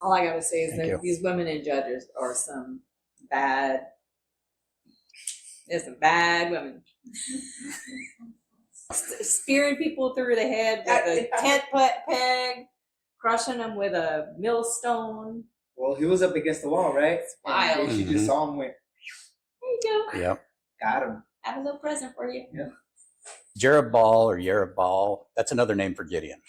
All I gotta say is Thank that you. these women and judges are some bad. There's some bad women. Spearing people through the head with a tent peg, crushing them with a millstone. Well, he was up against the wall, right? It's wild. And she just saw him went, There you go. Yep. got him. I have a little present for you. Yeah. Jerubbaal or Yerubbaal, that's another name for Gideon.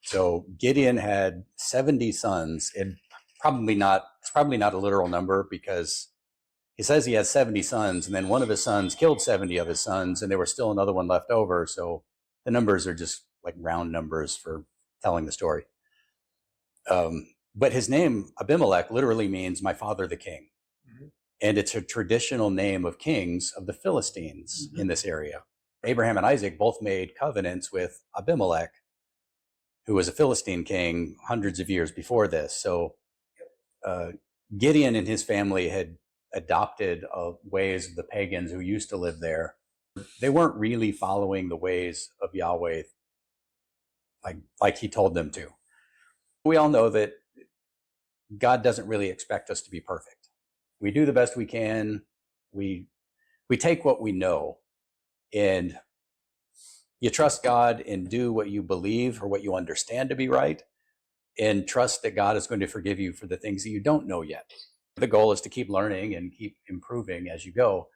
So Gideon had 70 sons. It's probably not a literal number because he says he has 70 sons, and then one of his sons killed 70 of his sons, and there was still another one left over. So the numbers are just like round numbers for telling the story. But his name, Abimelech, literally means my father the king. Mm-hmm. And it's a traditional name of kings of the Philistines in this area. Abraham and Isaac both made covenants with Abimelech, who was a Philistine king hundreds of years before this. So Gideon and his family had adopted ways of the pagans who used to live there. They weren't really following the ways of Yahweh like he told them to. We all know that God doesn't really expect us to be perfect. We do the best we can. We take what we know, and you trust God and do what you believe or what you understand to be right, and trust that God is going to forgive you for the things that you don't know yet. The goal is to keep learning and keep improving as you go.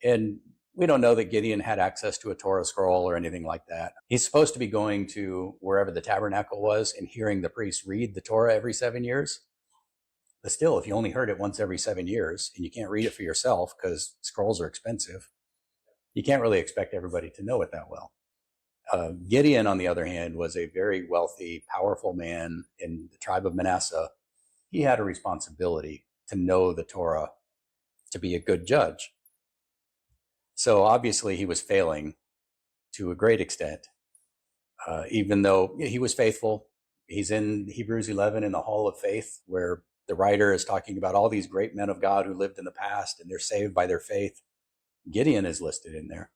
And we don't know that Gideon had access to a Torah scroll or anything like that. He's supposed to be going to wherever the tabernacle was and hearing the priests read the Torah every 7 years. But still, if you only heard it once every 7 years and you can't read it for yourself because scrolls are expensive, you can't really expect everybody to know it that well. Gideon, on the other hand, was a very wealthy, powerful man in the tribe of Manasseh. He had a responsibility to know the Torah, to be a good judge. So obviously he was failing to a great extent, even though he was faithful. He's in Hebrews 11 in the Hall of Faith, where the writer is talking about all these great men of God who lived in the past and they're saved by their faith. Gideon is listed in there.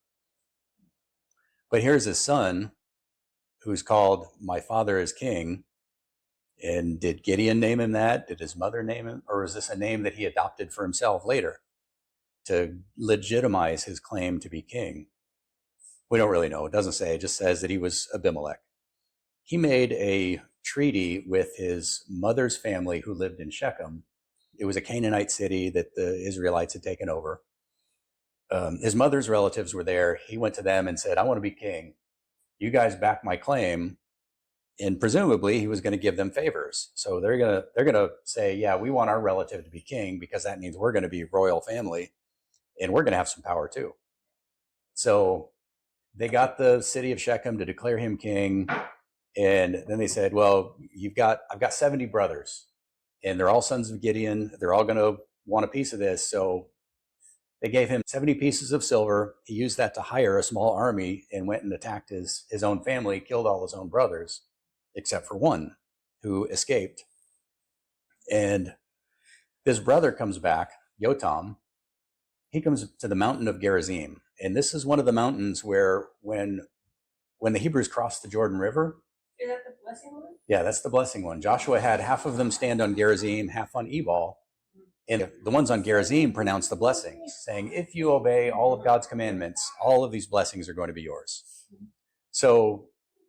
But here's his son, who's called My Father is King. And did Gideon name him that? Did his mother name him? Or is this a name that he adopted for himself later to legitimize his claim to be king? We don't really know. It doesn't say. It just says that he was Abimelech. He made a treaty with his mother's family who lived in Shechem. It was a Canaanite city that the Israelites had taken over. His mother's relatives were there. He went to them and said, I want to be king. You guys back my claim. And presumably he was going to give them favors. So they're going to say, yeah, we want our relative to be king because that means we're going to be royal family and we're going to have some power too. So they got the city of Shechem to declare him king. And then they said, well, I've got 70 brothers and they're all sons of Gideon. They're all going to want a piece of this. So they gave him 70 pieces of silver. He used that to hire a small army and went and attacked his own family, killed all his own brothers, except for one who escaped. And this brother comes back, Yotam. He comes to the mountain of Gerizim. And this is one of the mountains where when the Hebrews crossed the Jordan River. Is that the blessing one? Yeah, that's the blessing one. Joshua had half of them stand on Gerizim, half on Ebal. And the ones on Gerizim pronounce the blessings, saying, if you obey all of God's commandments, all of these blessings are going to be yours. So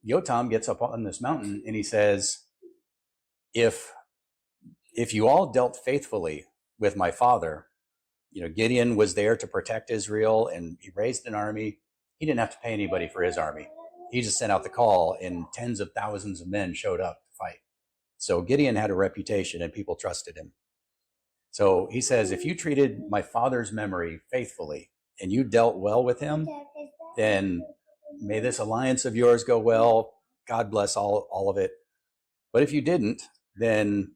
Yotam gets up on this mountain and he says, if you all dealt faithfully with my father, Gideon was there to protect Israel and he raised an army. He didn't have to pay anybody for his army. He just sent out the call and tens of thousands of men showed up to fight. So Gideon had a reputation and people trusted him. So he says, if you treated my father's memory faithfully and you dealt well with him, then may this alliance of yours go well. God bless all of it. But if you didn't, then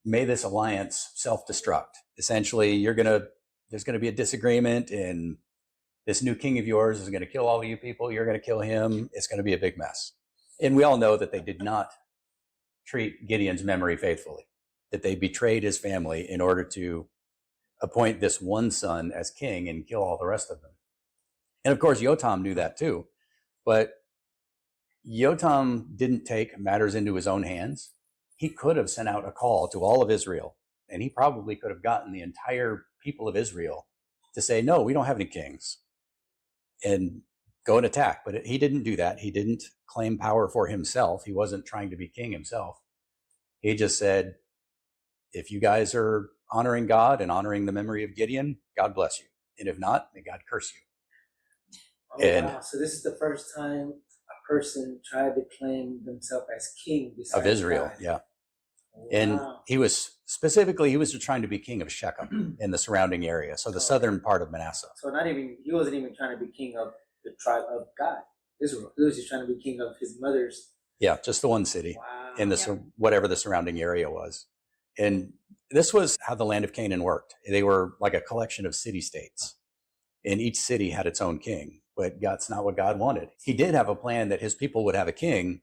may this alliance self-destruct. Essentially, there's going to be a disagreement and this new king of yours is going to kill all of you people. You're going to kill him. It's going to be a big mess. And we all know that they did not treat Gideon's memory faithfully, that they betrayed his family in order to appoint this one son as king and kill all the rest of them. And of course, Yotam knew that too. But Yotam didn't take matters into his own hands. he could have sent out a call to all of Israel, and he probably could have gotten the entire people of Israel to say, no, we don't have any kings, and go and attack. But he didn't do that. He didn't claim power for himself. He wasn't trying to be king himself. He just said, if you guys are honoring God and honoring the memory of Gideon, God bless you. And if not, may God curse you. Oh, and wow. So this is the first time a person tried to claim themselves as king of Israel. God. Yeah. Wow. And he was just trying to be king of Shechem in the surrounding area. So the southern part of Manasseh. So he wasn't even trying to be king of the tribe of God, Israel. He was just trying to be king of his mother's. Yeah, just the one city. Wow. In the whatever the surrounding area was. And this was how the land of Canaan worked. They were like a collection of city-states. And each city had its own king. But that's not what God wanted. He did have a plan that his people would have a king,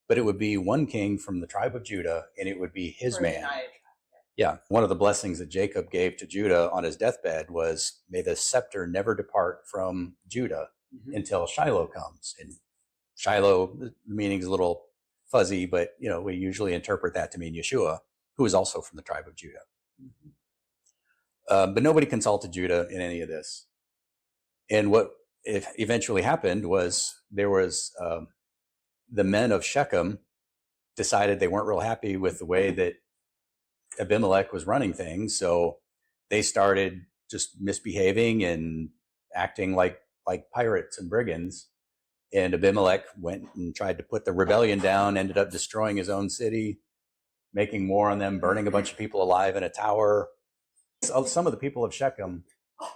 but it would be one king from the tribe of Judah, and it would be his man. Yeah. One of the blessings that Jacob gave to Judah on his deathbed was, may the scepter never depart from Judah until Shiloh comes. And Shiloh, the meaning is a little fuzzy, but we usually interpret that to mean Yeshua, who is also from the tribe of Judah. But nobody consulted Judah in any of this. And what eventually happened was there was the men of Shechem decided they weren't real happy with the way that Abimelech was running things. So they started just misbehaving and acting like pirates and brigands. And Abimelech went and tried to put the rebellion down, ended up destroying his own city, making war on them, burning a bunch of people alive in a tower. So some of the people of Shechem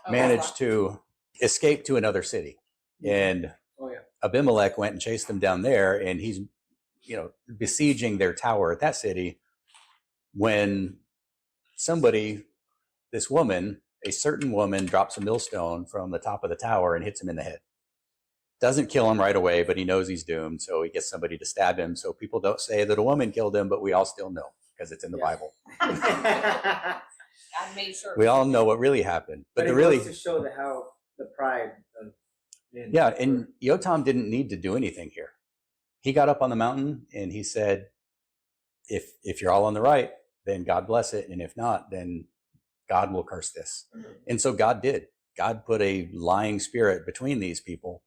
managed to escape to another city. And Abimelech went and chased them down there, and he's, besieging their tower at that city when this woman, a certain woman, drops a millstone from the top of the tower and hits him in the head. Doesn't kill him right away, but he knows he's doomed, so he gets somebody to stab him. So people don't say that a woman killed him, but we all still know because it's in the Bible. God made sure. We all know what really happened, but it really goes to show the pride of men. Yeah, and Yotam didn't need to do anything here. He got up on the mountain and he said, "If you're all on the right, then God bless it, and if not, then God will curse this." And so God did. God put a lying spirit between these people,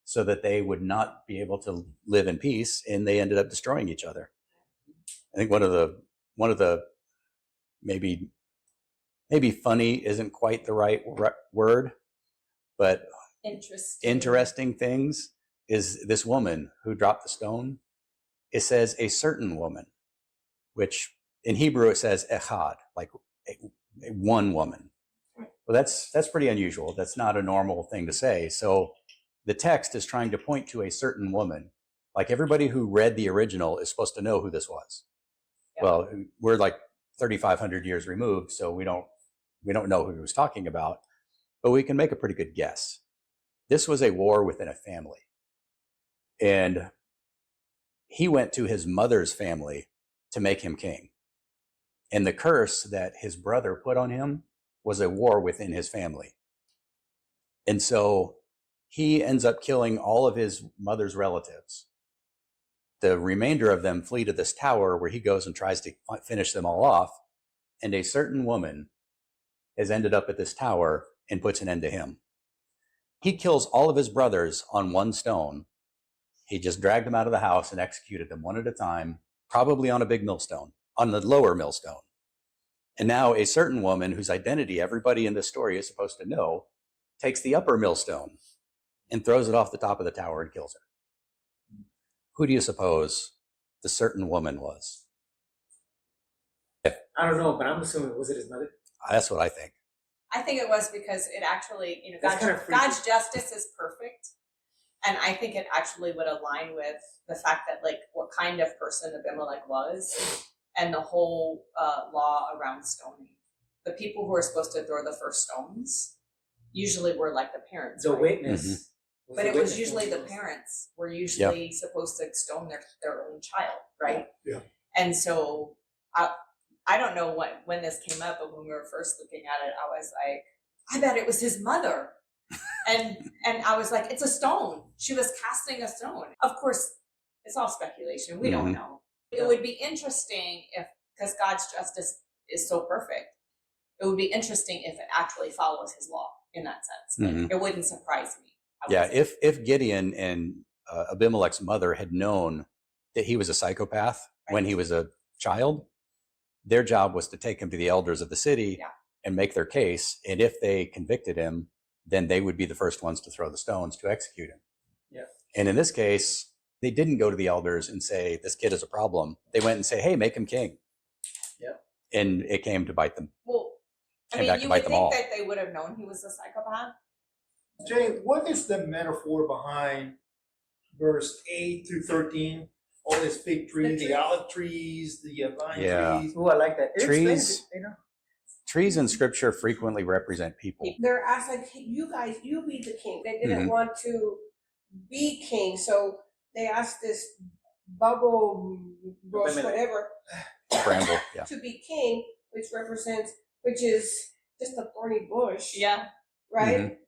so that they would not be able to live in peace, and they ended up destroying each other. I think one of the maybe funny isn't quite the right word, but interesting things is this woman who dropped the stone. It says a certain woman, which in Hebrew it says echad, like a one woman. Well, that's pretty unusual. That's not a normal thing to say. So the text is trying to point to a certain woman. Like everybody who read the original is supposed to know who this was. Yeah. Well, we're like 3,500 years removed, so we don't know who he was talking about, but we can make a pretty good guess. This was a war within a family. And he went to his mother's family to make him king. And the curse that his brother put on him was a war within his family. And so he ends up killing all of his mother's relatives. The remainder of them flee to this tower where he goes and tries to finish them all off. And a certain woman has ended up at this tower and puts an end to him. He kills all of his brothers on one stone. He just dragged them out of the house and executed them one at a time, probably on a big millstone, on the lower millstone. And now a certain woman whose identity everybody in this story is supposed to know takes the upper millstone and throws it off the top of the tower and kills her. Who do you suppose the certain woman was? I don't know, but I'm assuming, was it his mother? That's what I think. I think it was because it actually, God's justice is perfect. And I think it actually would align with the fact that, like, what kind of person Abimelech was and the whole law around stoning. The people who were supposed to throw the first stones usually were like the parents. The right? witness. Mm-hmm. But it was usually the parents were usually supposed to stone their own child, right? Yeah. And so I don't know when this came up, but when we were first looking at it, I was like, I bet it was his mother. And I was like, it's a stone. She was casting a stone. Of course, it's all speculation. We don't know. It would be interesting if, because God's justice is so perfect, it would be interesting if it actually follows his law in that sense. Like, it wouldn't surprise me. Yeah, if Gideon and Abimelech's mother had known that he was a psychopath when he was a child, their job was to take him to the elders of the city and make their case. And if they convicted him, then they would be the first ones to throw the stones to execute him. Yeah. And in this case, they didn't go to the elders and say, this kid is a problem. They went and say, hey, make him king. Yeah. And it came to bite them. Well, I mean, you would think that they would have known he was a psychopath. Jay, what is the metaphor behind verse 8 through 13? All this fig tree, the olive trees, the vine trees. Oh, I like that. Trees. Trees in scripture frequently represent people. They're asked like, you guys, you be the king. They didn't want to be king, so they asked this bubble bush, whatever, Bramble, to be king, which is just a thorny bush. Yeah. Right?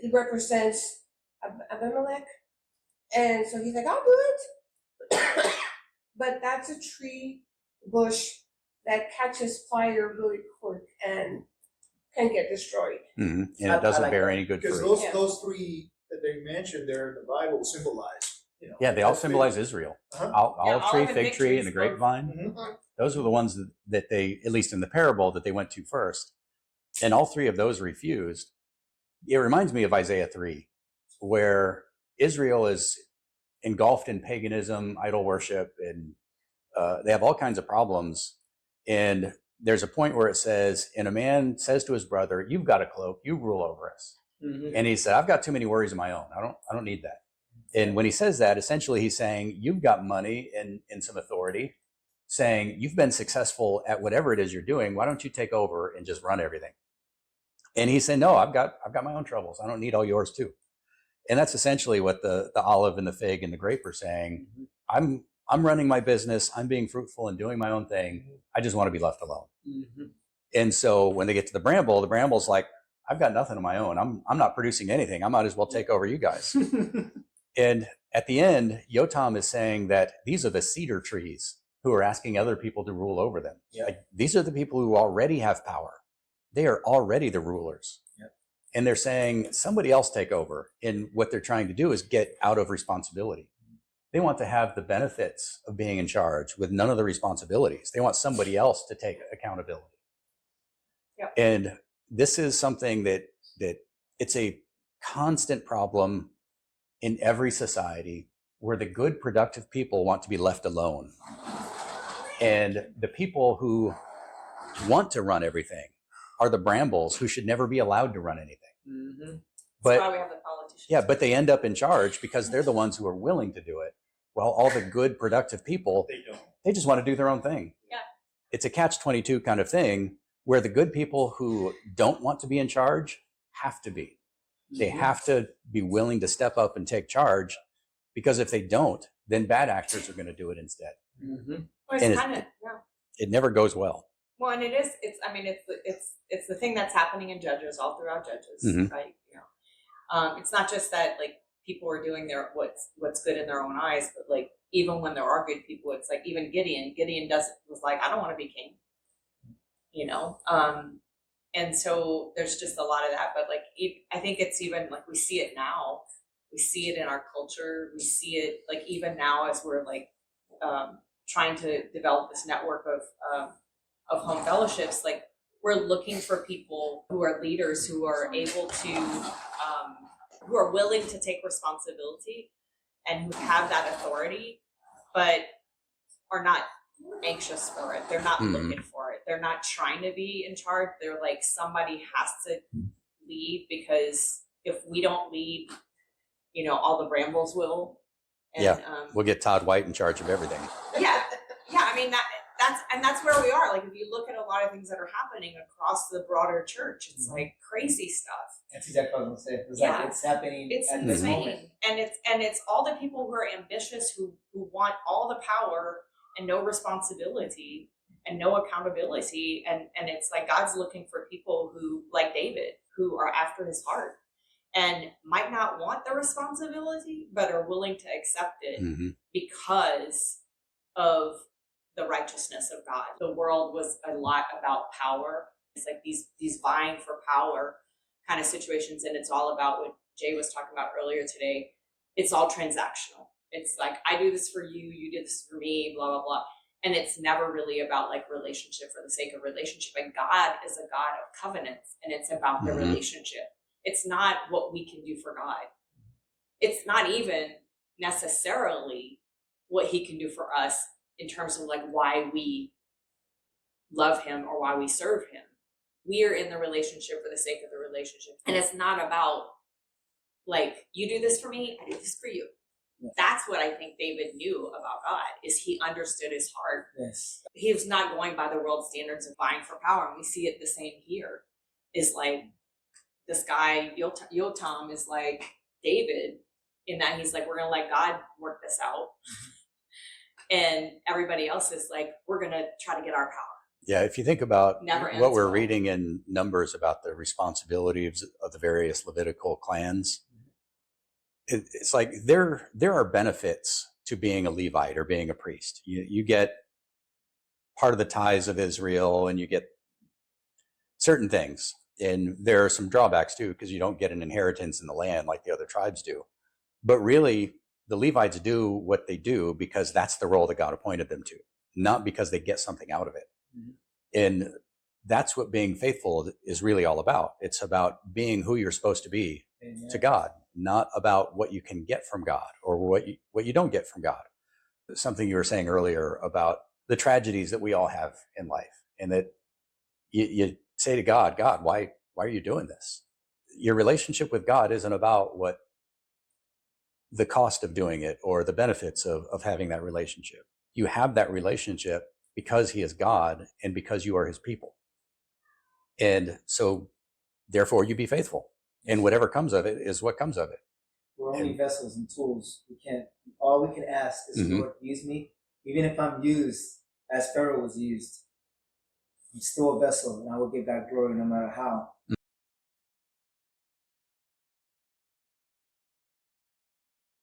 It represents Abimelech. And so he's like, I'll do it. But that's a tree bush that catches fire really quick and can get destroyed. And it doesn't bear any good fruit. Because those three that they mentioned there in the Bible symbolize, Yeah, they all symbolize Israel. Olive tree, fig tree, and the grapevine. Those were the ones that they, at least in the parable, that they went to first. And all three of those refused. It reminds me of Isaiah 3, where Israel is engulfed in paganism, idol worship, and they have all kinds of problems. And there's a point where it says, and a man says to his brother, you've got a cloak, you rule over us. And he said, I've got too many worries of my own. I don't need that. And when he says that, essentially he's saying, you've got money and some authority, saying you've been successful at whatever it is you're doing. Why don't you take over and just run everything? And he said, no, I've got my own troubles. I don't need all yours too. And that's essentially what the olive and the fig and the grape are saying. I'm running my business. I'm being fruitful and doing my own thing. I just want to be left alone. And so when they get to the bramble's like, I've got nothing of my own. I'm not producing anything. I might as well take over you guys. And at the end, Yotam is saying that these are the cedar trees who are asking other people to rule over them. Like, these are the people who already have power. They are already the rulers. And they're saying somebody else take over. And what they're trying to do is get out of responsibility. They want to have the benefits of being in charge with none of the responsibilities. They want somebody else to take accountability. And this is something that it's a constant problem in every society, where the good, productive people want to be left alone. And the people who want to run everything are the brambles who should never be allowed to run anything. But that's why we have the politicians. Yeah, but they end up in charge because they're the ones who are willing to do it. While all the good, productive people, they just want to do their own thing. Yeah. It's a catch-22 kind of thing, where the good people who don't want to be in charge have to be. They have to be willing to step up and take charge, because if they don't, then bad actors are going to do it instead. Well, And it never goes well. Well, and it's the thing that's happening in Judges, all throughout Judges, right? It's not just that like people are doing what's good in their own eyes, but like even when there are good people, it's like even Gideon was like, I don't want to be king, and so there's just a lot of that. But like I think it's even like we see it now, we see it in our culture, we see it like even now as we're like trying to develop this network of home fellowships. Like we're looking for people who are leaders, who are able to who are willing to take responsibility and who have that authority, but are not anxious for it. They're not looking for it. They're not trying to be in charge. They're like, somebody has to lead, because if we don't lead, all the brambles will. And, we'll get Todd White in charge of everything. Yeah. I mean, that's where we are. Like if you look at a lot of things that are happening across the broader church, it's like crazy stuff. That's exactly what I was going to say. It's like it's happening. It's at insane. this moment. And it's all the people who are ambitious, who want all the power and no responsibility and no accountability. And it's like God's looking for people who, like David, who are after his heart. and might not want the responsibility, but are willing to accept it because of the righteousness of God. The world was a lot about power. It's like these vying for power kind of situations, and it's all about what Jay was talking about earlier today. It's all transactional. It's like, I do this for you, you do this for me, blah, blah, blah. And it's never really about like relationship for the sake of relationship. And God is a God of covenants, and it's about the relationship. It's not what we can do for God. It's not even necessarily what he can do for us in terms of like why we love him or why we serve him. We are in the relationship for the sake of the relationship. And it's not about like, you do this for me, I do this for you. That's what I think David knew about God, is he understood his heart. Yes. He was not going by the world standards of vying for power. And we see it the same here. Is like this guy, Yotam, is like David, in that he's like, we're going to let God work this out. And everybody else is like, we're going to try to get our power. Yeah, if you think about what we're well. reading in Numbers about the responsibilities of the various Levitical clans, it's like there are benefits to being a Levite or being a priest. You get part of the tithes of Israel, and you get certain things. And there are some drawbacks too, because you don't get an inheritance in the land like the other tribes do. But really, the Levites do what they do because that's the role that God appointed them to, not because they get something out of it. And that's what being faithful is really all about. It's about being who you're supposed to be to God, not about what you can get from God or what you don't get from God. Something you were saying earlier about the tragedies that we all have in life, and that you say to God, why are you doing this? Your relationship with God isn't about what the cost of doing it or the benefits of having that relationship. You have that relationship because he is God and because you are his people. And so therefore you be faithful, and whatever comes of it is what comes of it. We're only vessels and tools. All we can ask is, Lord, use me. Even if I'm used as Pharaoh was used, I'm still a vessel, and I will give God glory no matter how.